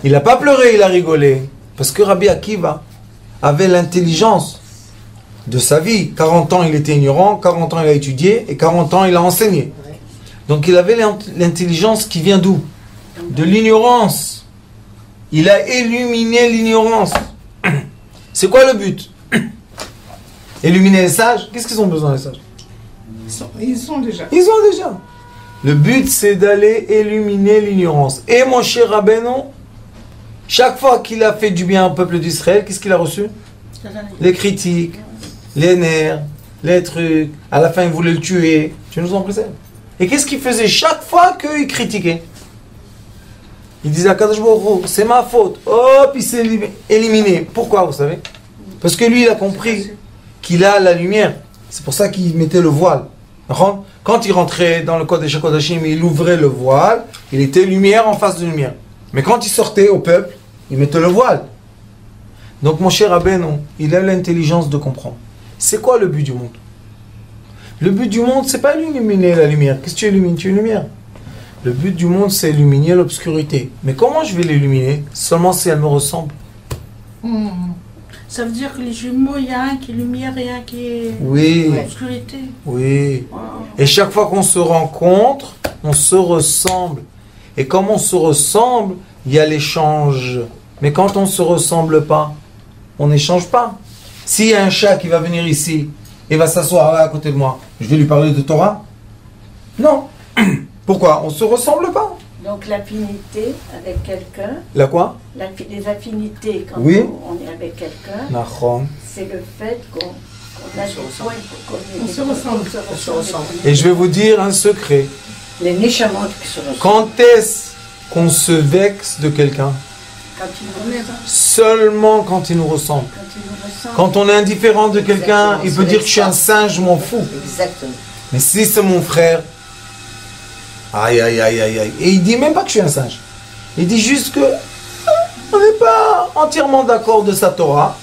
il n'a pas pleuré, il a rigolé. Parce que Rabbi Akiva avait l'intelligence de sa vie. 40 ans, il était ignorant, 40 ans, il a étudié, et 40 ans, il a enseigné. Donc, il avait l'intelligence qui vient d'où? De l'ignorance. Il a illuminé l'ignorance. C'est quoi le but? Illuminer les sages? Qu'est-ce qu'ils ont besoin, les sages? Ils sont déjà. Ils ont déjà. Le but, c'est d'aller illuminer l'ignorance. Et mon cher Rabbeinu, chaque fois qu'il a fait du bien au peuple d'Israël, qu'est-ce qu'il a reçu? Les critiques, les nerfs, les trucs. À la fin, il voulait le tuer. Tu nous en précèdes. Et qu'est-ce qu'il faisait chaque fois qu'il critiquait? Il disait à Kadosh Baruch Hu, c'est ma faute. Hop, il s'est éliminé. Pourquoi, vous savez? Parce que lui, il a compris qu'il a la lumière. C'est pour ça qu'il mettait le voile. Quand il rentrait dans le Kodesh HaKodashim, il ouvrait le voile, il était lumière en face de lumière. Mais quand il sortait au peuple, il mettait le voile. Donc mon cher Rabbeinu, il a l'intelligence de comprendre. C'est quoi le but du monde? Le but du monde, c'est pas illuminer la lumière. Qu'est-ce que tu illumines? Tu es lumière. Le but du monde, c'est illuminer l'obscurité. Mais comment je vais l'illuminer? Seulement si elle me ressemble. Ça veut dire que les jumeaux, il y a un qui est lumière et un qui est obscurité. Oui. Et chaque fois qu'on se rencontre, on se ressemble. Et comme on se ressemble, il y a l'échange. Mais quand on ne se ressemble pas, on n'échange pas. S'il y a un chat qui va venir ici et va s'asseoir là à côté de moi, je vais lui parler de Torah? Non. Pourquoi? On ne se ressemble pas. Donc l'affinité avec quelqu'un. La quoi? Les affinités quand oui. on est avec quelqu'un. C'est le fait qu'on a des points pour qu'on se ressemble. Et je vais vous dire un secret. Les neshamot qui se ressemblent. Quand est-ce qu'on se vexe de quelqu'un? Seulement quand il nous ressemble. Quand on est indifférent de quelqu'un, il peut dire que je suis un singe, je m'en fous. Exactement. Mais si c'est mon frère, aïe aïe aïe aïe aïe. Et il dit même pas que je suis un singe. Il dit juste que on n'est pas entièrement d'accord de sa Torah.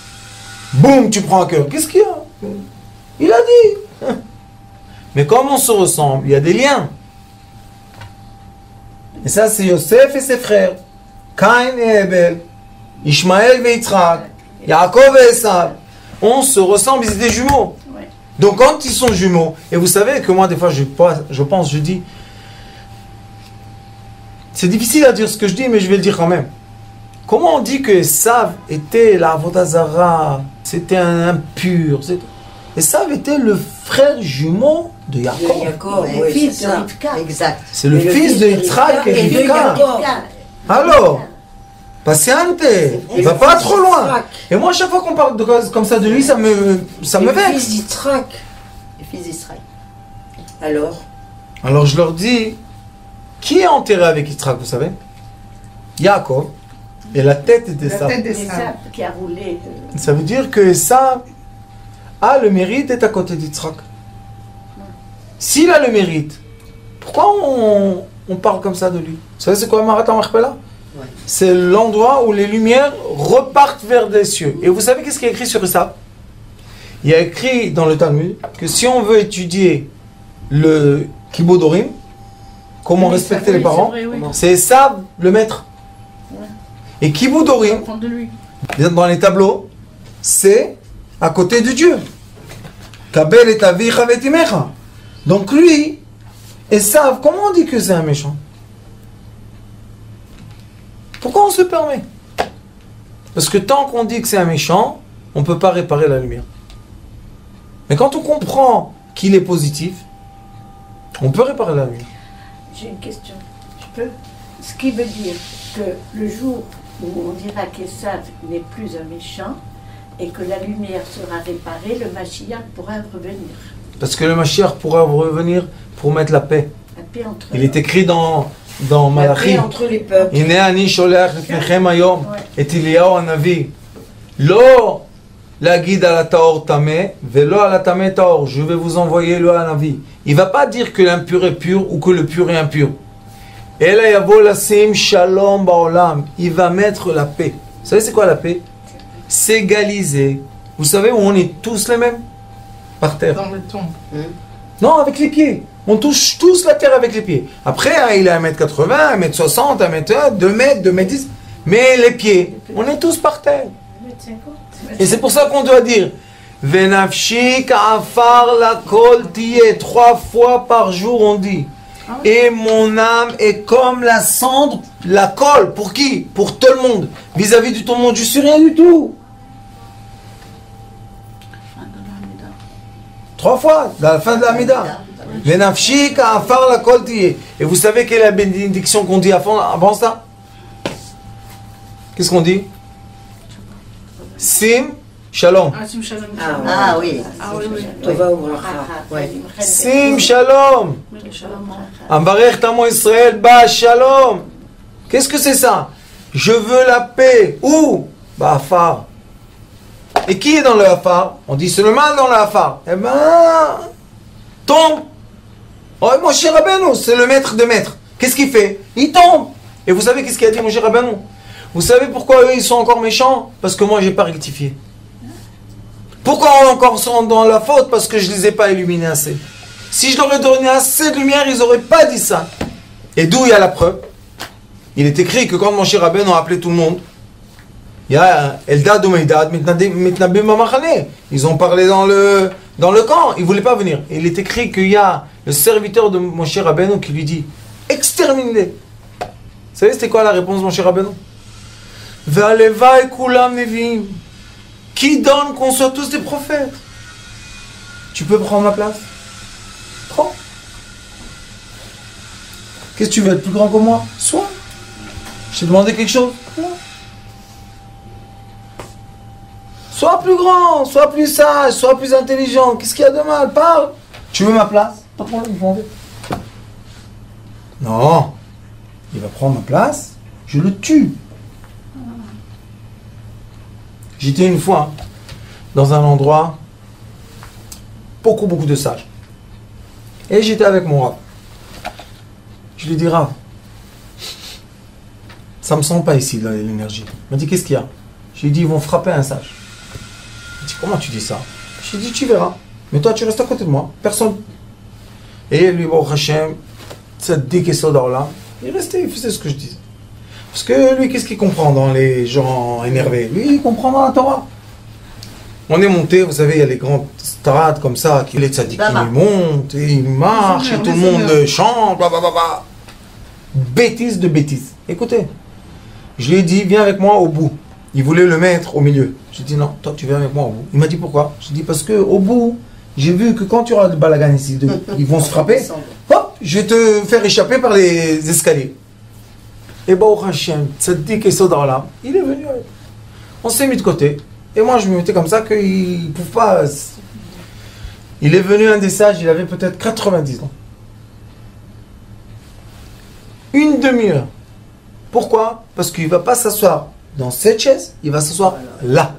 Boum, tu prends un cœur. Qu'est-ce qu'il y a? Il a dit. Mais comme on se ressemble, il y a des liens. Et ça, c'est Yosef et ses frères. Caïn et Abel. Ishmaël et Yitzhak. Yaakov et Esav. On se ressemble, ils étaient jumeaux. Donc quand ils sont jumeaux, et vous savez que moi, des fois, je dis, c'est difficile à dire ce que je dis, mais je vais le dire quand même. Comment on dit que Esav était la Avodah Zara, c'était un impur, Esav était le frère jumeau de Yaakov. Oui, fils de Rivka. Exact. C'est le fils de Yitzhak et Rivka. Alors, patiente, il va pas trop loin. Et moi, chaque fois qu'on parle de cause comme ça de lui, ça me vexe. Le fils d'Yitzhak. Le fils d'Israël. Alors je leur dis, qui est enterré avec Yitzhak, vous savez? Yaakov. Et la tête est d'Esav. La tête d'Esav qui a roulé. Ça veut dire que Esav a le mérite d'être à côté d'Yitzhak. S'il a le mérite, pourquoi on parle comme ça de lui? Vous savez c'est quoi Marat HaMachpelah? C'est l'endroit où les lumières repartent vers des cieux. Et vous savez qu'est-ce qu'il y a écrit sur Esav? Il y a écrit dans le Talmud que si on veut étudier le Kibud Orim, comment respecter les parents, c'est Esav le maître. Et Kibud Orim, dans les tableaux, c'est à côté de Dieu. Kabel et avicha vetimecha. Donc lui, Esav, comment on dit que c'est un méchant? Pourquoi on se permet? Parce que tant qu'on dit que c'est un méchant, on ne peut pas réparer la lumière. Mais quand on comprend qu'il est positif, on peut réparer la lumière. J'ai une question. Je peux? Ce qui veut dire que le jour où on dira qu'Esav n'est plus un méchant et que la lumière sera réparée, le Mashiach pourra revenir. Parce que le Mashiach pourra revenir pour mettre la paix. La paix entre Il est écrit dans Malachi. entre les peuples. Hine ani sholech lefnechem hayom et Eliyahu hanavi. Lo lagid ala taor tameh velo ala tameh taor. Je vais vous envoyer le hanavi. Il va pas dire que l'impur est pur ou que le pur est impur. Ela yavo lasim shalom baolam. Il va mettre la paix. Vous savez c'est quoi la paix? S'égaliser. Vous savez où on est tous les mêmes? Par terre. Dans le ton. Non, avec les pieds. On touche tous la terre avec les pieds. Après, hein, il est 1m80, 1m60, 1m1, 2m, 2m10. Mais les pieds, on est tous par terre. Et c'est pour ça qu'on doit dire Venafshi ka'afar la kol tiye. 3 fois par jour on dit. Et mon âme est comme la cendre, la colle. Pour qui? Pour tout le monde. Vis-à-vis du tout le monde, je suis rien du tout. 3 fois, à la fin de la Mida. Venafshi ka'afar la kol tiye. Et vous savez quelle est la bénédiction qu'on dit avant ça? Qu'est-ce qu'on dit? Sim Shalom. Ah oui. Sim Shalom. Amvarech Tamo Israël Ba Shalom. Qu'est-ce que c'est ça? Je veux la paix. Où? Bah Afar. Et qui est dans le Afar? On dit c'est le mal dans le Afar. Eh ben, tombe. Oh, Moshe Rabbeinu, c'est le maître de maîtres. Qu'est-ce qu'il fait? Il tombe. Et vous savez qu'est-ce qu'il a dit Moshe Rabbeinu? Vous savez pourquoi eux ils sont encore méchants? Parce que moi j'ai pas rectifié. Pourquoi on encore sont dans la faute? Parce que je les ai pas illuminés assez. Si je leur ai donné assez de lumière, ils auraient pas dit ça. Et d'où il y a la preuve? Il est écrit que quand Moshe Rabbeinu a appelé tout le monde, il y a Eldad ou Meidad, Mitnabim Mamachane. Ils ont parlé dans le camp, ils voulaient pas venir. Et il est écrit qu'il y a le serviteur de Moshe Rabbeinu qui lui dit exterminez. Vous savez c'était quoi la réponse de Moshe Rabbeinu? Ve'alevai kulam nevim. Qui donne qu'on soit tous des prophètes? Tu peux prendre ma place? Prends. Qu'est-ce que tu veux être plus grand que moi? Sois. Je t'ai demandé quelque chose? Non. Sois plus grand, sois plus sage, sois plus intelligent. Qu'est-ce qu'il y a de mal? Parle. Tu veux ma place? Pas de problème, non. Il va prendre ma place, je le tue. J'étais une fois dans un endroit, beaucoup de sages. Et j'étais avec mon Rav. Je lui dis, Rav, ça me sent pas ici, l'énergie. Il m'a dit, qu'est-ce qu'il y a? Je lui ai dit, ils vont frapper un sage. Il m'a dit, comment tu dis ça? Je lui ai dit, tu verras. Mais toi, tu restes à côté de moi. Personne. Et lui, bon, Hachem, cette décaisseur là, il restait, il faisait ce que je disais. Parce que lui, qu'est-ce qu'il comprend dans les gens énervés? Lui, il comprend dans la Torah. On est monté, vous savez, il y a les grandes strades comme ça, qui les tzadikim, ils montent, et ils marchent, et tout le monde chante, blablabla. Bêtise de bêtise. Écoutez, je lui ai dit, viens avec moi au bout. Il voulait le mettre au milieu. J'ai dit, non, toi, tu viens avec moi au bout. Il m'a dit, pourquoi? J'ai dit, parce que au bout, j'ai vu que quand tu auras le balagan ici, ils vont se frapper, hop, je vais te faire échapper par les escaliers. Et Baruch Hashem, Tzaddik et Sodar, il est venu. On s'est mis de côté. Et moi, je me mettais comme ça qu'il ne pouvait pas. Il est venu un des sages, il avait peut-être 90 ans. Une demi-heure. Pourquoi? Parce qu'il ne va pas s'asseoir dans cette chaise, il va s'asseoir là.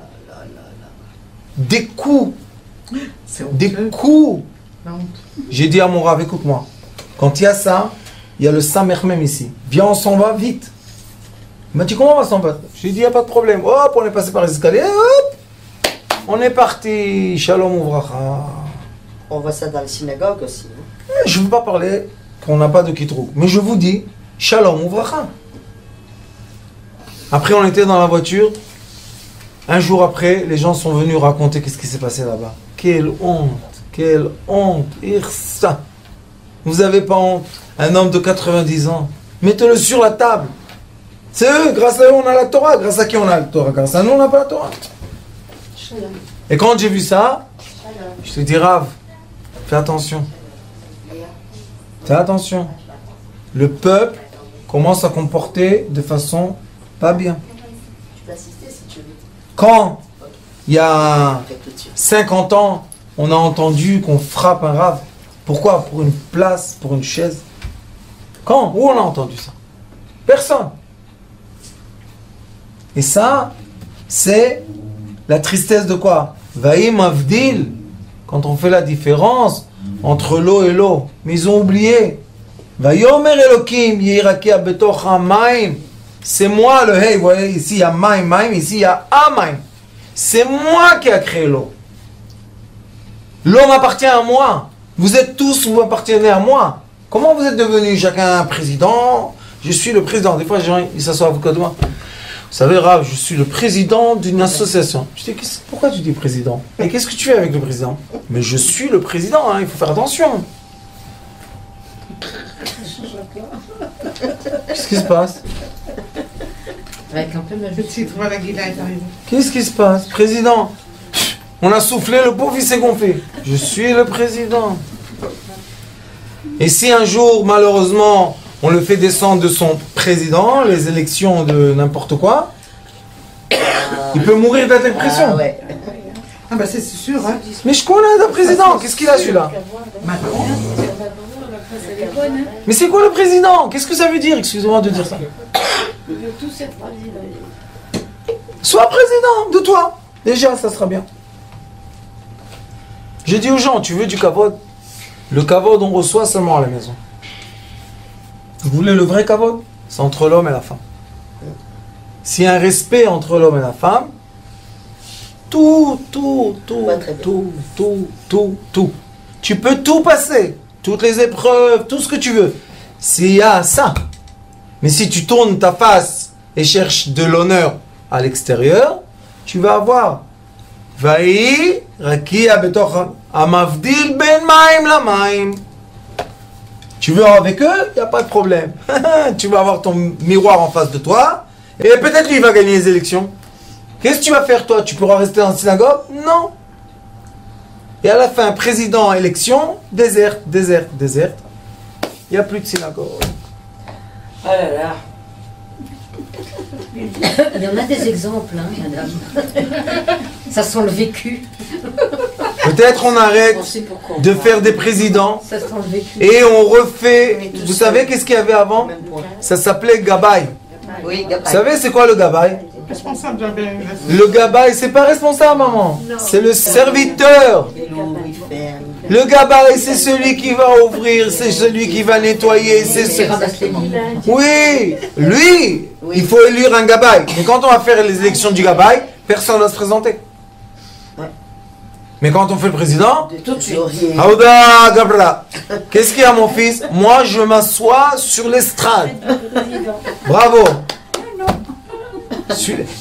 Des coups. Des coups. J'ai dit à mon Rav, écoute-moi. Quand il y a ça, il y a le Samer même ici. Viens, on s'en va vite. Il m'a dit, comment on va s'en va? Je lui ai dit, il n'y a pas de problème. Hop, on est passé par les escaliers. Hop, on est parti. Shalom Uvracha. On voit ça dans la synagogue aussi. Je ne veux pas parler qu'on n'a pas de Kitrou. Mais je vous dis, Shalom Uvracha. Après, on était dans la voiture. Un jour après, les gens sont venus raconter qu'est-ce qui s'est passé là-bas. Quelle honte. Quelle honte. Irsa. Vous n'avez pas honte? Un homme de 90 ans. Mettez-le sur la table. C'est eux, grâce à eux on a la Torah. Grâce à qui on a la Torah? Grâce à nous on n'a pas la Torah. Et quand j'ai vu ça, je te dis, Rav, fais attention. Fais attention. Le peuple commence à comporter de façon pas bien. Quand il y a 50 ans, on a entendu qu'on frappe un Rav. Pourquoi? Pour une place, pour une chaise. Quand? Où on a entendu ça? Personne. Et ça, c'est la tristesse de quoi? Vaïm Avdil. Quand on fait la différence entre l'eau et l'eau. Mais ils ont oublié. Vayomer Elokim Yiraki Abetoch Hamaim. C'est moi le hey. Vous voyez, ici il y a Maim, Maim. Ici il y a Amaim. C'est moi qui a créé l'eau. L'eau m'appartient à moi. Vous êtes tous, vous appartenez à moi. Comment vous êtes devenus chacun président? Je suis le président. Des fois, les gens ils s'assoient à côté de moi. Vous savez, Rav, je suis le président d'une association. Je dis, pourquoi tu dis président? Et qu'est-ce que tu fais avec le président? Mais je suis le président, hein, il faut faire attention. Qu'est-ce qui se passe? Avec un peu de Voilà, Guilla est arrivé. Qu'est-ce qui se passe? Président. On a soufflé, le pauvre il s'est gonflé. Je suis le président. Et si un jour, malheureusement, on le fait descendre de son président, les élections de n'importe quoi, il peut mourir de la dépression. Ah ouais. Ah bah c'est sûr, hein. Mais je connais le président, qu'est-ce qu'il a celui-là? Macron. Mais c'est quoi le président? Qu'est-ce que ça veut dire? Excusez-moi de dire ça. Sois président de toi. Déjà, ça sera bien. J'ai dit aux gens, tu veux du kavod? Le kavod, on reçoit seulement à la maison. Vous voulez le vrai kavod? C'est entre l'homme et la femme. S'il y a un respect entre l'homme et la femme, tout. Tu peux tout passer. Toutes les épreuves, tout ce que tu veux. S'il y a ça. Mais si tu tournes ta face et cherches de l'honneur à l'extérieur, tu vas avoir. Vaï, rakia betocha, amavdil ben maim la maim. Tu veux avec eux, il n'y a pas de problème. Tu vas avoir ton miroir en face de toi, et peut-être lui va gagner les élections. Qu'est-ce que tu vas faire toi? Tu pourras rester dans la synagogue? Non. Et à la fin, président, élection, déserte. Il n'y a plus de synagogue. Oh là là. Il y en a des exemples, hein, madame. Ça sent le vécu. Peut-être on arrête de faire des présidents Ça sent le vécu. et on refait. Vous savez qu'est-ce qu'il y avait avant? Ça s'appelait Gabay. Oui, Vous savez c'est quoi le Gabay? Responsable de l'organisation. Le Gabay, c'est pas responsable, maman. C'est le serviteur. Le Gabay, c'est celui qui va ouvrir, c'est celui qui va nettoyer. Oui, lui, il faut élire un Gabay. Mais quand on va faire les élections du Gabay, personne ne va se présenter. Mais quand on fait le président, Tout de suite. Aouda Gabra, qu'est-ce qu'il y a mon fils? Moi je m'assois sur l'estrade. Bravo.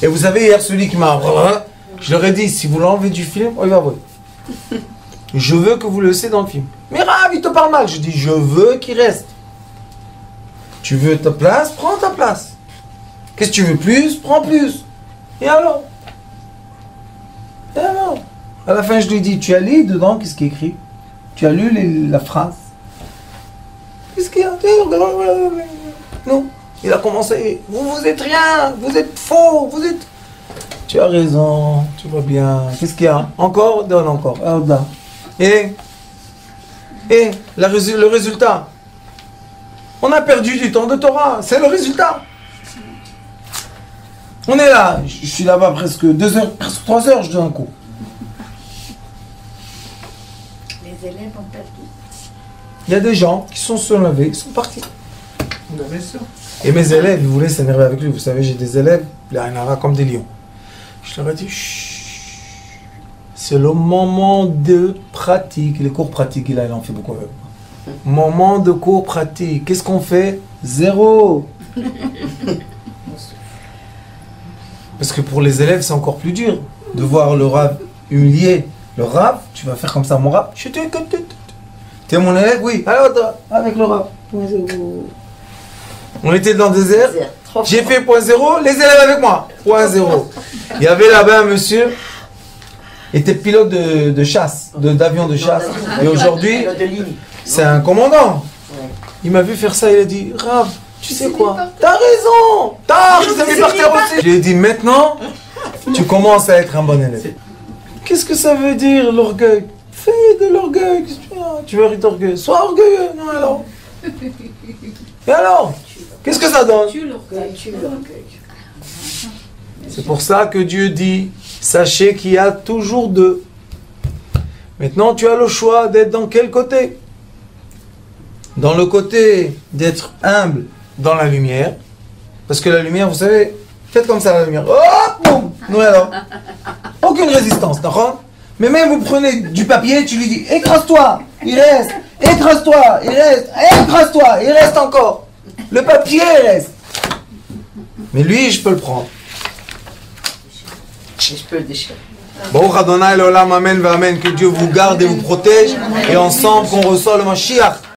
Et vous savez hier celui qui m'a... Je leur ai dit, si vous l'enlevez du film, il va voir. Je veux que vous le laissiez dans le film. Mais Rav, il te parle mal. Je dis, je veux qu'il reste. Tu veux ta place? Prends ta place. Qu'est-ce que tu veux plus? Prends plus. Et alors? À la fin, je lui dis, tu as lu dedans, qu'est-ce qui est écrit? Tu as lu la phrase? Qu'est-ce qu'il y a? Non. Il a commencé, vous êtes rien, vous êtes faux, vous êtes... Tu as raison, tu vois bien. Qu'est-ce qu'il y a? Encore? Donne encore. Et le résultat? On a perdu du temps de Torah, c'est le résultat. On est là, je suis là-bas presque 2 heures, presque 3 heures, je donne un coup. Les élèves ont perdu. Il y a des gens qui sont se lever, ils sont partis. Bien sûr. Et mes élèves, ils voulaient s'énerver avec lui. Vous savez, j'ai des élèves, les Ainara comme des lions. Je leur ai dit, chut, c'est le moment de pratique. Les cours pratiques, il en fait beaucoup avec moi. Moment de cours pratique. Qu'est-ce qu'on fait? 0. Parce que pour les élèves, c'est encore plus dur de voir le Rav humilier. Le Rav, tu vas faire comme ça, mon Rav. T'es mon élève? Oui. Alors, toi, avec le Rav. On était dans le désert. J'ai fait point 0, les élèves avec moi. Point 0. Il y avait là-bas un monsieur, il était pilote de chasse, d'avion de chasse. Et aujourd'hui, c'est un commandant. Il m'a vu faire ça, il a dit, Rav, tu sais quoi? T'as raison. T'as, je t'ai mis par terre aussi. Je lui ai dit, maintenant, tu commences à être un bon élève. Qu'est-ce que ça veut dire l'orgueil? Fais de l'orgueil. Tu veux être orgueilleux? Sois orgueilleux. Non, alors. Et alors? Qu'est-ce que ça donne? C'est pour ça que Dieu dit, sachez qu'il y a toujours 2. Maintenant, tu as le choix d'être dans quel côté? Dans le côté d'être humble dans la lumière. Parce que la lumière, vous savez, faites comme ça la lumière. Hop, boum. Non, alors. Aucune résistance, d'accord? Mais même vous prenez du papier, tu lui dis, écrase-toi. il reste. Écrase-toi, il reste. Écrase-toi, il reste encore. Le papier reste. Mais lui, je peux le prendre. Je peux le déchirer. Baruch Adonai l'olam, amen, amen. Que Dieu vous garde et vous protège. Et ensemble, qu'on reçoit le Mashiach.